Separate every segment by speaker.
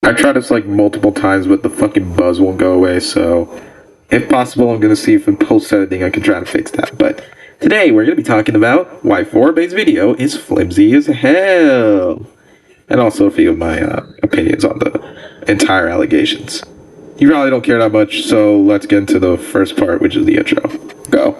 Speaker 1: I tried this like multiple times, but the fucking buzz won't go away, so if possible, I'm gonna see if in post-editing I can try to fix that. But today, we're gonna be talking about why Vorobey's video is flimsy as hell. And also a few of my opinions on the entire allegations. You probably don't care that much, so let's get into the first part, which is the intro. Go.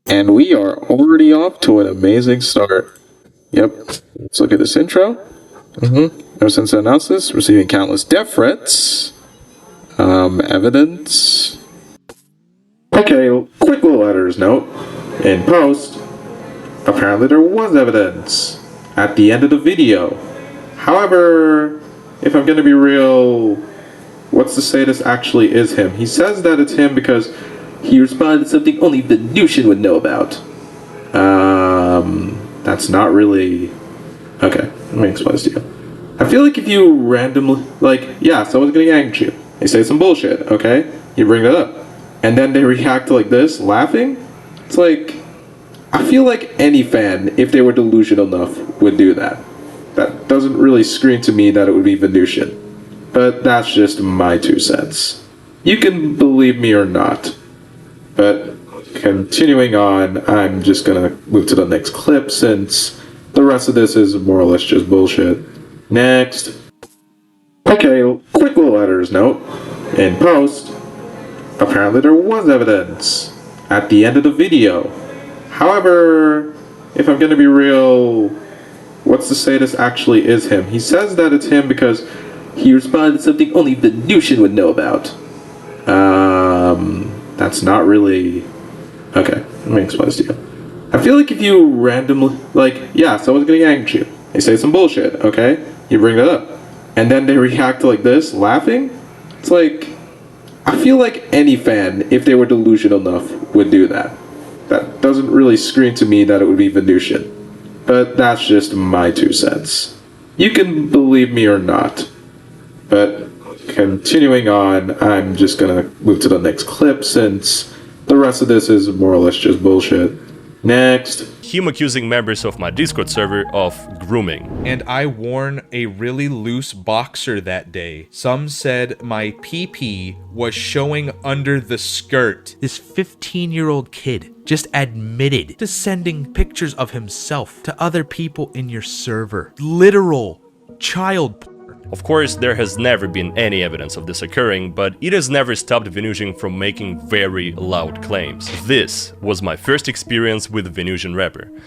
Speaker 1: And we are already off to an amazing start. Yep. Let's look at this intro. Ever since I announced this, receiving countless death threats. Evidence. Okay, quick little editor's note. In post, apparently there was evidence at the end of the video. However, if I'm gonna be real, what's to say this actually is him? He says that it's him because he responded to something only Venusian would know about. That's not really... Okay, let me explain this to you. I feel like if you randomly, someone's getting angry at you. They say some bullshit, okay? You bring that up. And then they react like this, laughing. It's like, I feel like any fan, if they were delusional enough, would do that. That doesn't really scream to me that it would be Venusian. But that's just my 2 cents. You can believe me or not. But continuing on, I'm just gonna move to the next clip since the rest of this is more or less just bullshit. Next. Okay, quick little editor's note. In post, apparently there was evidence at the end of the video. However, if I'm gonna be real, what's to say this actually is him? He says that it's him because he responded to something only Venusian would know about. That's not really... Okay, let me explain this to you. I feel like if you randomly, someone's getting angry at you. They say some bullshit, okay? You bring that up. And then they react like this, laughing. It's like, I feel like any fan, if they were delusional enough, would do that. That doesn't really scream to me that it would be Venusian. But that's just my 2 cents. You can believe me or not. But continuing on, I'm just gonna move to the next clip since the rest of this is more or less just bullshit. Next.
Speaker 2: Him accusing members of my Discord server of grooming.
Speaker 3: And I worn a really loose boxer that day. Some said my PP was showing under the skirt. This 15-year-old kid just admitted to sending pictures of himself to other people in your server. Literal child porn.
Speaker 2: Of course, there has never been any evidence of this occurring, but it has never stopped Venusian from making very loud claims. This was my first experience with VenusianRapper.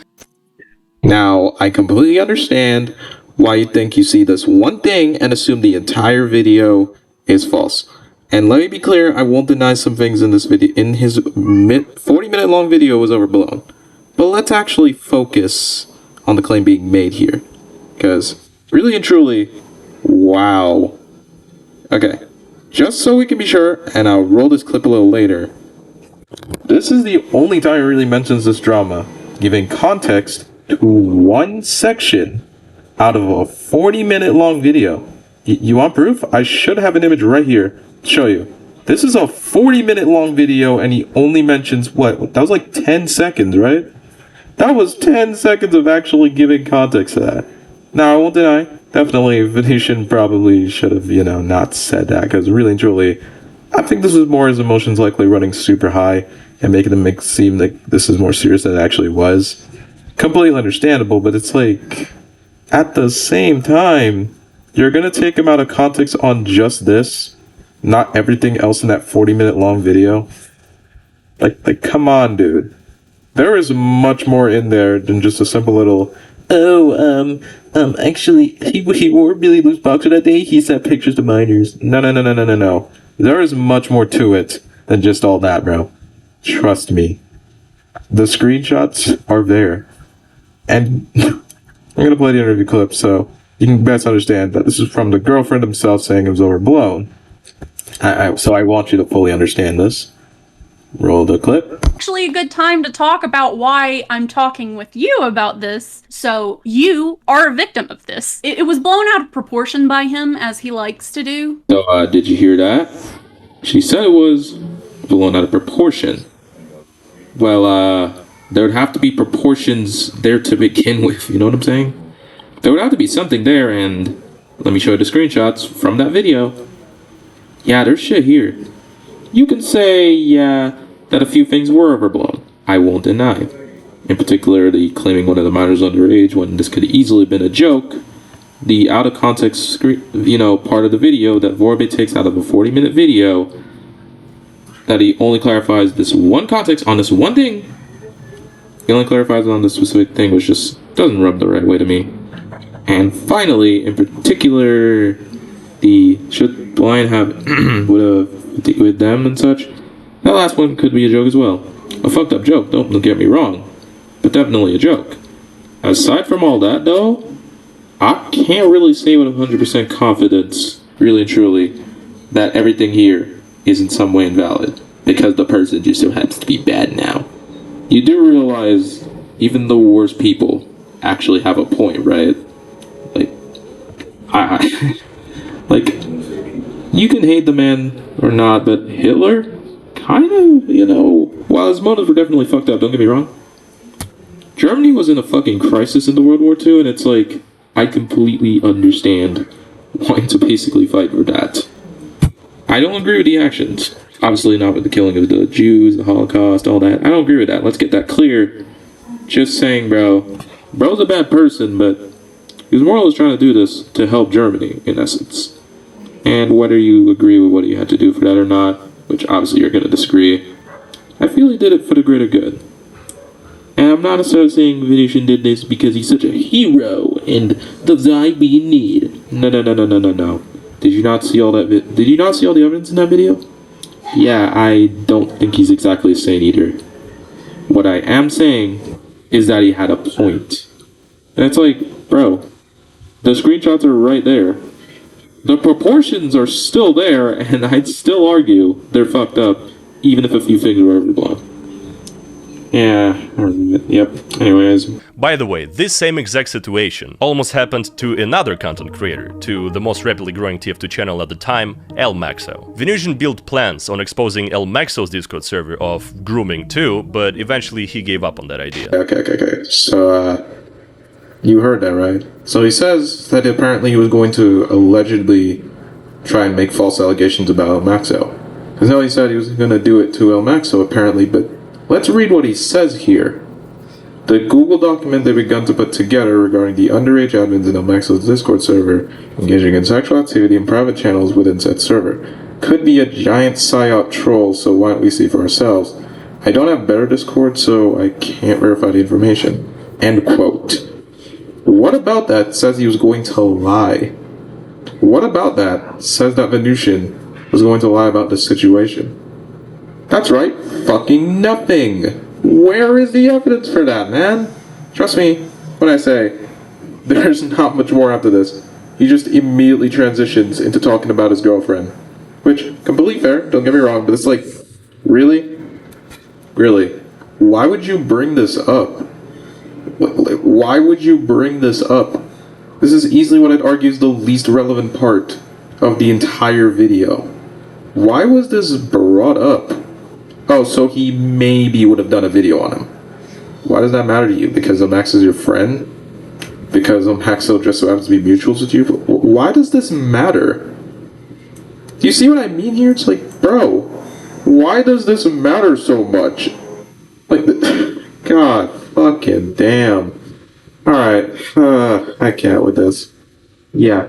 Speaker 1: Now, I completely understand why you think you see this one thing and assume the entire video is false. And let me be clear, I won't deny some things in this video. In his 40-minute long video was overblown. But let's actually focus on the claim being made here. Because, really and truly, wow. Okay, just so we can be sure, and I'll roll this clip a little later. This is the only time it really mentions this drama, giving context to one section out of a 40-minute long video. You want proof? I should have an image right here to show you. This is a 40-minute long video and he only mentions what? That was like 10 seconds, right? That was 10 seconds of actually giving context to that. Now, I won't deny, definitely Venusian probably should have, not said that, because really and truly, I think this was more his emotions likely running super high and making them seem like this is more serious than it actually was. Completely understandable, but it's like, at the same time, you're gonna take him out of context on just this, not everything else in that 40-minute long video. Like, come on, dude. There is much more in there than just a simple little, actually, he wore a really loose boxer that day, he sent pictures to minors. No. There is much more to it than just all that, bro. Trust me. The screenshots are there. And I'm gonna play the interview clip so you can best understand that this is from the girlfriend himself saying it was overblown. So I want you to fully understand this. Roll the clip.
Speaker 4: Actually a good time to talk about why I'm talking with you about this. So you are a victim of this. It was blown out of proportion by him, as he likes to do.
Speaker 1: So, did you hear that? She said it was blown out of proportion. Well, there would have to be proportions there to begin with, you know what I'm saying? There would have to be something there, and let me show you the screenshots from that video. Yeah, there's shit here. You can say, yeah, that a few things were overblown. I won't deny. In particular, the claiming one of the minors underage when this could easily have been a joke. The out of context, part of the video that Vorobey takes out of a 40-minute video, that he only clarifies this one context on this one thing. He only clarifies it on this specific thing, which just doesn't rub the right way to me. And finally, in particular, the should the lion have with them and such. That last one could be a joke as well. A fucked up joke, don't get me wrong, but definitely a joke. Aside from all that, though, I can't really say with 100% confidence, really and truly, that everything here is in some way invalid, because the person just so happens to be bad now. You do realize even the worst people actually have a point, right? Like, like, you can hate the man or not, but Hitler, kind of, while his motives were definitely fucked up, don't get me wrong. Germany was in a fucking crisis in the World War II, and it's like, I completely understand wanting to basically fight for that. I don't agree with the actions. Obviously not with the killing of the Jews, the Holocaust, all that. I don't agree with that. Let's get that clear. Just saying, bro's a bad person, but he was more or less trying to do this to help Germany, in essence. And whether you agree with what he had to do for that or not, which obviously you're going to disagree, I feel he did it for the greater good. And I'm not necessarily saying Venusian did this because he's such a hero and the guy we need. No. Did you not see all that? Did you not see all the evidence in that video? Yeah, I don't think he's exactly a saint either. What I am saying is that he had a point. And it's like, bro, the screenshots are right there. The proportions are still there, and I'd still argue they're fucked up, even if a few things were overblown. Yeah, yep. Anyways.
Speaker 2: By the way, this same exact situation almost happened to another content creator, to the most rapidly growing TF2 channel at the time, El Maxo. Venusian built plans on exposing El Maxo's Discord server of grooming too, but eventually he gave up on that idea.
Speaker 1: Okay. So, you heard that, right? So he says that apparently he was going to allegedly try and make false allegations about El Maxo. Because now he said he was going to do it to El Maxo, apparently, but let's read what he says here. The Google document they've begun to put together regarding the underage admins in El Maxo's Discord server engaging in sexual activity in private channels within said server could be a giant psyop troll, so why don't we see for ourselves? I don't have better Discord, so I can't verify the information. End quote. What about that says he was going to lie? What about that says that Venusian was going to lie about this situation? That's right, fucking nothing. Where is the evidence for that, man? Trust me when I say there's not much more after this. He just immediately transitions into talking about his girlfriend. Which, completely fair, don't get me wrong, but it's like, really? Really? Why would you bring this up? Why would you bring this up? This is easily what I'd argue is the least relevant part of the entire video. Why was this brought up? Oh, so he maybe would have done a video on him. Why does that matter to you? Because Max is your friend? Because Maxo just so happens to be mutuals with you? Why does this matter? Do you see what I mean here? It's like, bro, why does this matter so much? Like, God fucking damn. Alright, I can't with this. Yeah.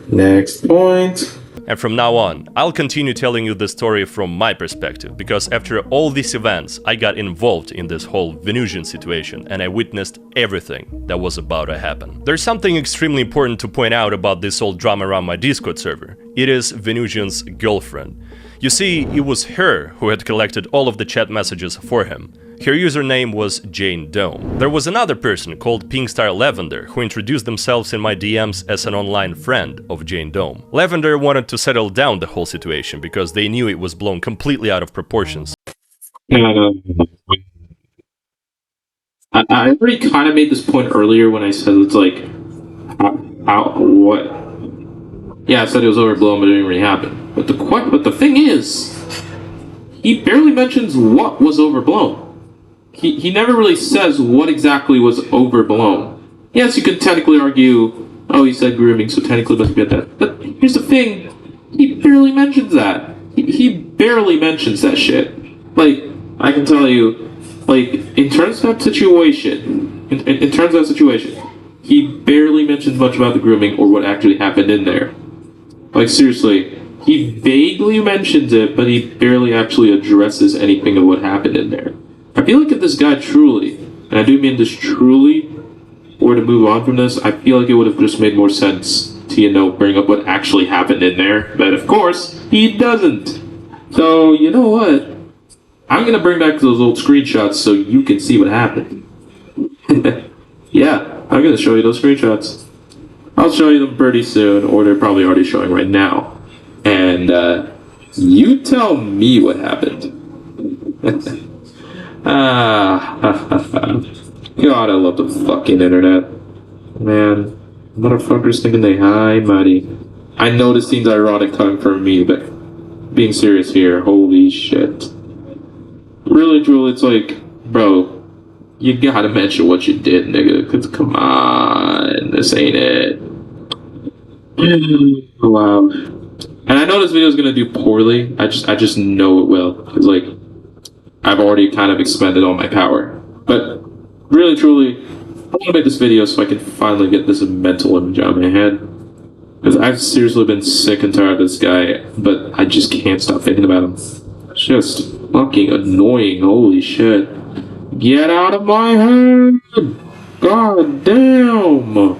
Speaker 1: Next point.
Speaker 2: And from now on, I'll continue telling you the story from my perspective, because after all these events, I got involved in this whole Venusian situation, and I witnessed everything that was about to happen. There's something extremely important to point out about this whole drama around my Discord server. It is Venusian's girlfriend. You see, it was her who had collected all of the chat messages for him. Her username was Jane Dome. There was another person called Pinkstar Lavender who introduced themselves in my DMs as an online friend of Jane Dome. Lavender wanted to settle down the whole situation because they knew it was blown completely out of proportions.
Speaker 1: I already kind of made this point earlier when I said it's like, what? Yeah, I said it was overblown, but it didn't really happen. But the thing is, he barely mentions what was overblown. He never really says what exactly was overblown. Yes, you could technically argue, oh, he said grooming, so technically must be at that. But here's the thing, he barely mentions that. He barely mentions that shit. Like, I can tell you, like, in terms of that situation, in terms of that situation, he barely mentions much about the grooming or what actually happened in there. Like, seriously, he vaguely mentions it, but he barely actually addresses anything of what happened in there. I feel like if this guy truly, and I do mean this truly, were to move on from this, I feel like it would have just made more sense to, you know, bring up what actually happened in there. But of course, he doesn't. So, you know what? I'm gonna bring back those old screenshots so you can see what happened. Yeah, I'm gonna show you those screenshots. I'll show you them pretty soon, or they're probably already showing right now. And, you tell me what happened. God, I love the fucking internet. Man, motherfuckers thinking they high mighty. I know this seems ironic coming from me, but being serious here, holy shit. Really, truly, it's like, bro, you gotta mention what you did, nigga. Cause come on, this ain't it. Wow. And I know this video is gonna do poorly. I just know it will. Cause like, I've already kind of expended all my power. But really, truly, I want to make this video so I can finally get this mental image out of my head. Because I've seriously been sick and tired of this guy, but I just can't stop thinking about him. It's just fucking annoying, holy shit. Get out of my head! God damn!